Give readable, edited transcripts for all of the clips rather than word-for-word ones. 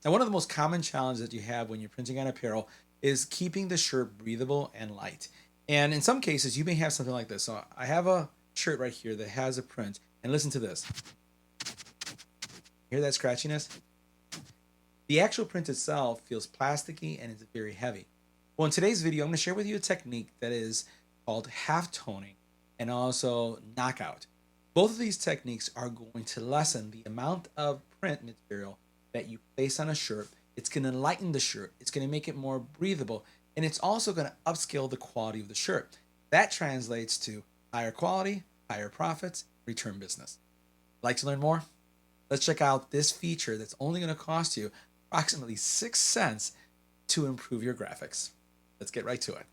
Now, one of the most common challenges that you have when you're printing on apparel is keeping the shirt breathable and light. And in some cases, you may have something like this. So I have a shirt right here that has a print, and listen to this. Hear that scratchiness? The actual print itself feels plasticky and it's very heavy. Well, in today's video, I'm going to share with you a technique that is called half toning and also knockout. Both of these techniques are going to lessen the amount of print material that you place on a shirt. It's going to lighten the shirt, it's going to make it more breathable, and it's also going to upscale the quality of the shirt. That translates to higher quality, higher profits, return business. Like to learn more? Let's check out this feature that's only going to cost you approximately 6 cents to improve your graphics. Let's get right to it.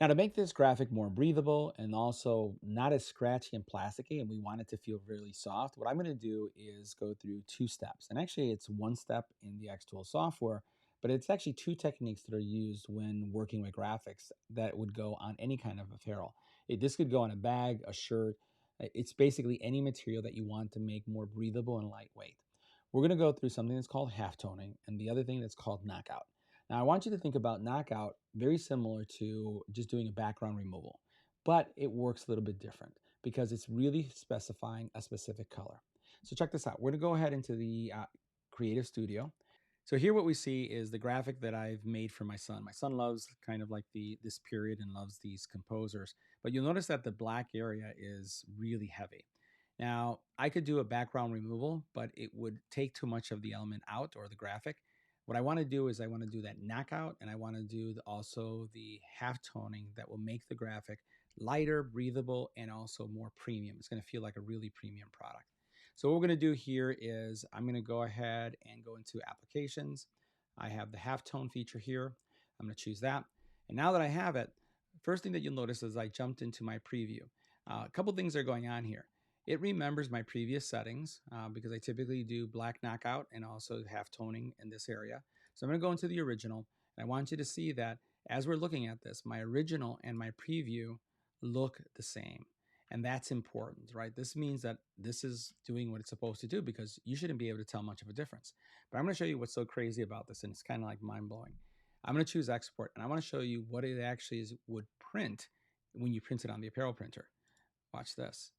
Now, to make this graphic more breathable and also not as scratchy and plasticky, and we want it to feel really soft, what I'm going to do is go through two steps. And actually, it's one step in the Xtool software, but it's actually two techniques that are used when working with graphics that would go on any kind of apparel. This could go on a bag, a shirt. It's basically any material that you want to make more breathable and lightweight. We're going to go through something that's called half toning and the other thing that's called knockout. Now, I want you to think about knockout very similar to just doing a background removal, but it works a little bit different because it's really specifying a specific color. So check this out. We're going to go ahead into the Creative Studio. So here what we see is the graphic that I've made for my son. My son loves kind of like this period and loves these composers, but you'll notice that the black area is really heavy. Now, I could do a background removal, but it would take too much of the element out or the graphic. What I want to do is I want to do that knockout, and I want to do also the half toning that will make the graphic lighter, breathable, and also more premium. It's going to feel like a really premium product. So what we're going to do here is I'm going to go ahead and go into applications. I have the half tone feature here. I'm going to choose that. And now that I have it, first thing that you'll notice is I jumped into my preview. A couple things are going on here. It remembers my previous settings because I typically do black knockout and also half toning in this area. So I'm going to go into the original, and I want you to see that as we're looking at this, my original and my preview look the same. And that's important, right? This means that this is doing what it's supposed to do because you shouldn't be able to tell much of a difference. But I'm going to show you what's so crazy about this, and it's kind of like mind blowing. I'm going to choose export, and I want to show you what it actually is would print when you print it on the apparel printer. Watch this.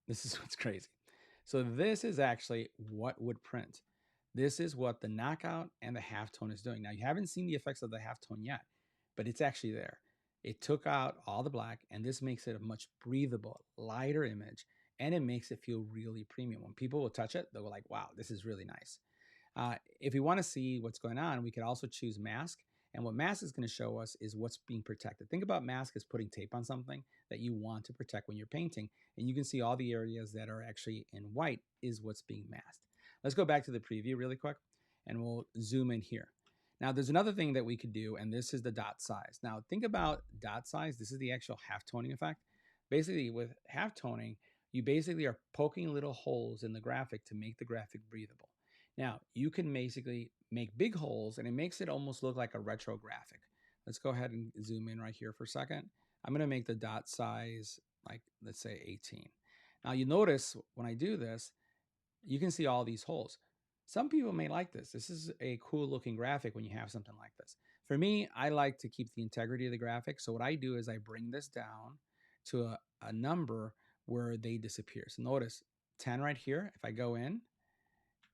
This is what's crazy. So this is actually what would print. This is what the knockout and the halftone is doing. Now you haven't seen the effects of the halftone yet, but it's actually there. It took out all the black, and this makes it a much breathable, lighter image, and it makes it feel really premium. When people will touch it, they'll go like, wow, this is really nice. If we want to see what's going on, we could also choose mask. And what mask is going to show us is what's being protected. Think about mask as putting tape on something that you want to protect when you're painting. And you can see all the areas that are actually in white is what's being masked. Let's go back to the preview really quick and we'll zoom in here. Now, there's another thing that we could do, and this is the dot size. Now, think about dot size. This is the actual half toning effect. Basically, with half toning, you basically are poking little holes in the graphic to make the graphic breathable. Now, you can basically make big holes and it makes it almost look like a retro graphic. Let's go ahead and zoom in right here for a second. I'm going to make the dot size like, let's say 18. Now, you notice when I do this, you can see all these holes. Some people may like this. This is a cool looking graphic when you have something like this. For me, I like to keep the integrity of the graphic. So what I do is I bring this down to a number where they disappear. So notice 10 right here. If I go in,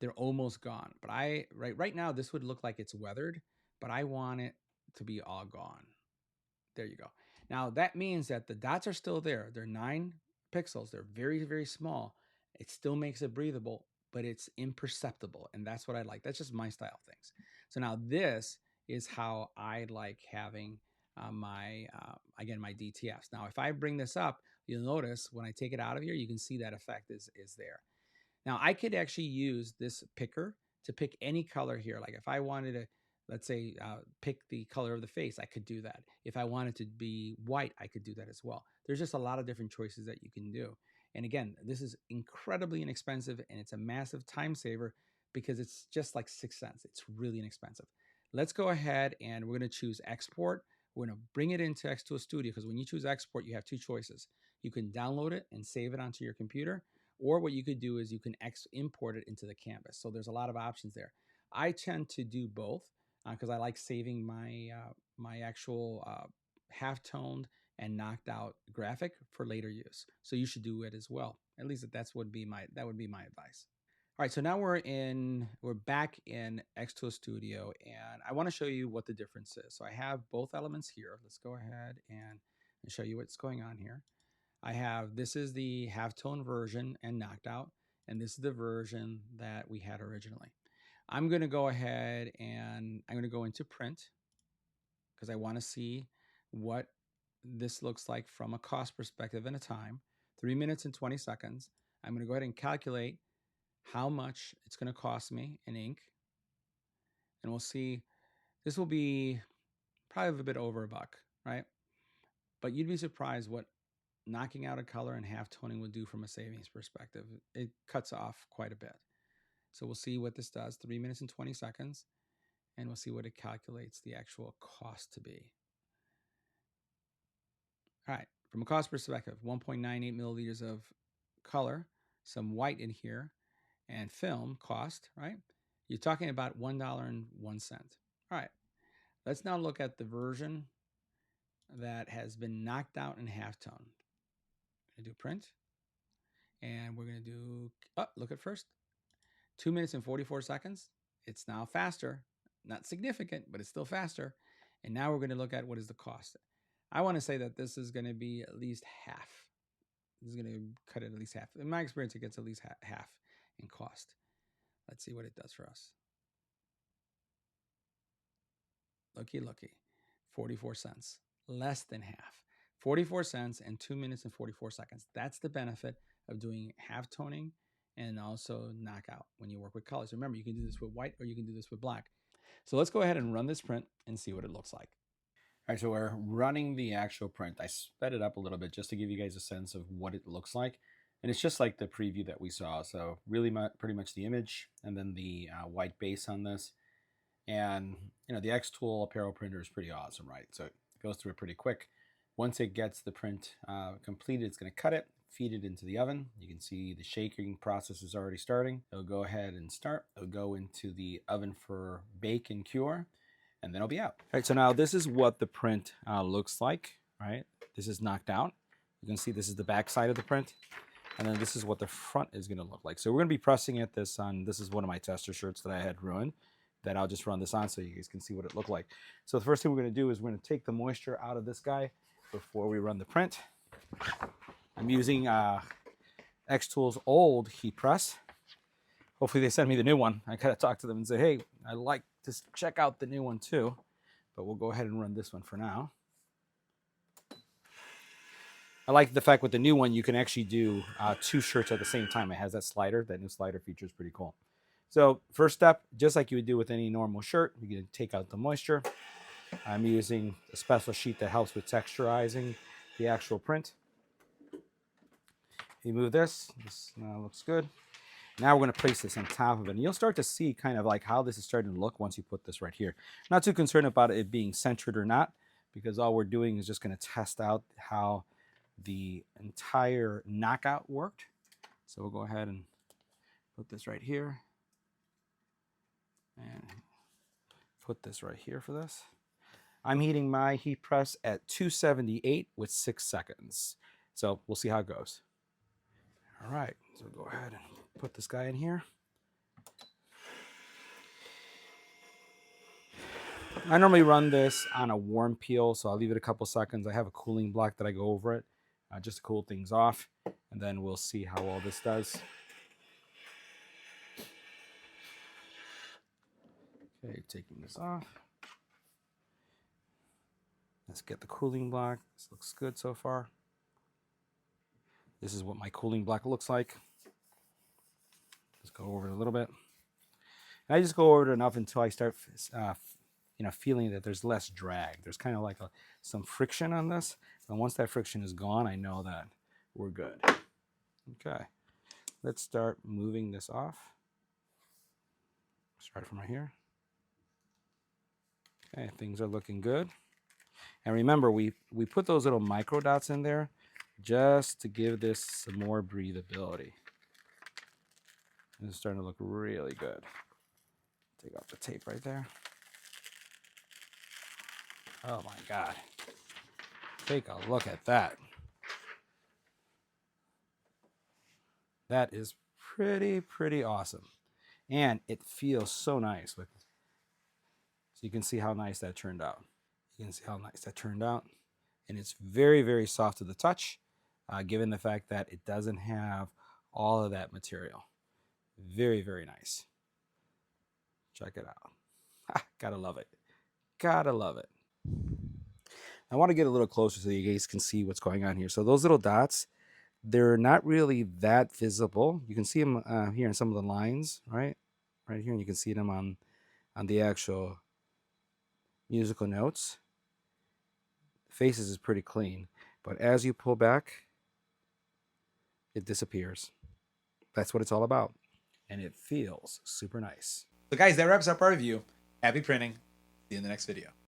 they're almost gone. But right now this would look like it's weathered, but I want it to be all gone. There you go. Now that means that the dots are still there. They're 9 pixels. They're very, very small. It still makes it breathable, but it's imperceptible. And that's what I like. That's just my style of things. So now this is how I like having again, my DTFs. Now, if I bring this up, you'll notice when I take it out of here, you can see that effect is there. Now I could actually use this picker to pick any color here. Like if I wanted to, let's say, pick the color of the face, I could do that. If I wanted to be white, I could do that as well. There's just a lot of different choices that you can do. And again, this is incredibly inexpensive and it's a massive time saver because it's just like 6 cents. It's really inexpensive. Let's go ahead and we're going to choose export. We're going to bring it into Xtool Studio because when you choose export, you have two choices. You can download it and save it onto your computer, or what you could do is you can import it into the canvas. So there's a lot of options there. I tend to do both because I like saving my my actual half-toned and knocked out graphic for later use. So you should do it as well. At least that would be my advice. All right, so now we're back in Xtool Studio, and I want to show you what the difference is. So I have both elements here. Let's go ahead and show you what's going on here. I have, this is the halftone version and knocked out, and this is the version that we had originally. I'm going to go ahead and I'm going to go into print because I want to see what this looks like from a cost perspective and a time. 3 minutes and 20 seconds. I'm going to go ahead and calculate how much it's going to cost me in ink. And we'll see, this will be probably a bit over $1, right? But you'd be surprised what knocking out a color and half toning will do from a savings perspective. It cuts off quite a bit. So we'll see what this does, 3 minutes and 20 seconds, and we'll see what it calculates the actual cost to be. All right, from a cost perspective, 1.98 milliliters of color, some white in here, and film cost, right? You're talking about $1.01. All right, let's now look at the version that has been knocked out in halftone. I'm going to do print, and we're going to do, look at first, 2 minutes and 44 seconds. It's now faster, not significant, but it's still faster. And now we're going to look at what is the cost. I want to say that this is going to be at least half. This is going to cut it at least half. In my experience, it gets at least half in cost. Let's see what it does for us. Looky, 44 cents, less than half. 44 cents and 2 minutes and 44 seconds. That's the benefit of doing half toning and also knockout when you work with colors. Remember, you can do this with white or you can do this with black. So let's go ahead and run this print and see what it looks like. All right, so we're running the actual print. I sped it up a little bit just to give you guys a sense of what it looks like. And it's just like the preview that we saw. So really pretty much the image and then the white base on this. And you know, the Xtool Apparel printer is pretty awesome, right? So it goes through it pretty quick. Once it gets the print completed, it's going to cut it, feed it into the oven. You can see the shaking process is already starting. It'll go ahead and start. It'll go into the oven for bake and cure, and then it'll be out. All right, so now this is what the print looks like, right? This is knocked out. You can see this is the back side of the print, and then this is what the front is going to look like. So we're going to be pressing it this on. This is one of my tester shirts that I had ruined, that I'll just run this on so you guys can see what it looked like. So the first thing we're going to do is we're going to take the moisture out of this guy before we run the print. I'm using Xtool's old heat press. Hopefully they send me the new one. I gotta talk to them and say, hey, I'd like to check out the new one too, but we'll go ahead and run this one for now. I like the fact with the new one, you can actually do 2 shirts at the same time. It has that slider. That new slider feature is pretty cool. So first step, just like you would do with any normal shirt, you're going to take out the moisture. I'm using a special sheet that helps with texturizing the actual print. You move this now looks good. Now we're going to place this on top of it. And you'll start to see kind of like how this is starting to look once you put this right here. Not too concerned about it being centered or not, because all we're doing is just going to test out how the entire knockout worked. So we'll go ahead and put this right here. And put this right here for this. I'm heating my heat press at 278 with 6 seconds. So we'll see how it goes. All right, so go ahead and put this guy in here. I normally run this on a warm peel, so I'll leave it a couple seconds. I have a cooling block that I go over it just to cool things off, and then we'll see how all this does. Okay, taking this off. Let's get the cooling block. This looks good so far. This is what my cooling block looks like. Let's go over it a little bit. And I just go over it enough until I start feeling that there's less drag. There's kind of like some friction on this. And once that friction is gone, I know that we're good. Okay, let's start moving this off. Start from right here. Okay, things are looking good. And remember, we put those little micro dots in there just to give this some more breathability. It's starting to look really good. Take off the tape right there. Oh my God. Take a look at that. That is pretty awesome. And it feels so nice. So you can see how nice that turned out. You can see how nice that turned out. And it's very soft to the touch, given the fact that it doesn't have all of that material. Very nice. Check it out. Gotta love it. Gotta love it. I want to get a little closer so you guys can see what's going on here. So those little dots, they're not really that visible. You can see them here in some of the lines, right? Right here, and you can see them on the actual musical notes. Faces is pretty clean, but as you pull back, it disappears. That's what it's all about, and it feels super nice. So guys, that wraps up our review. Happy printing. See you in the next video.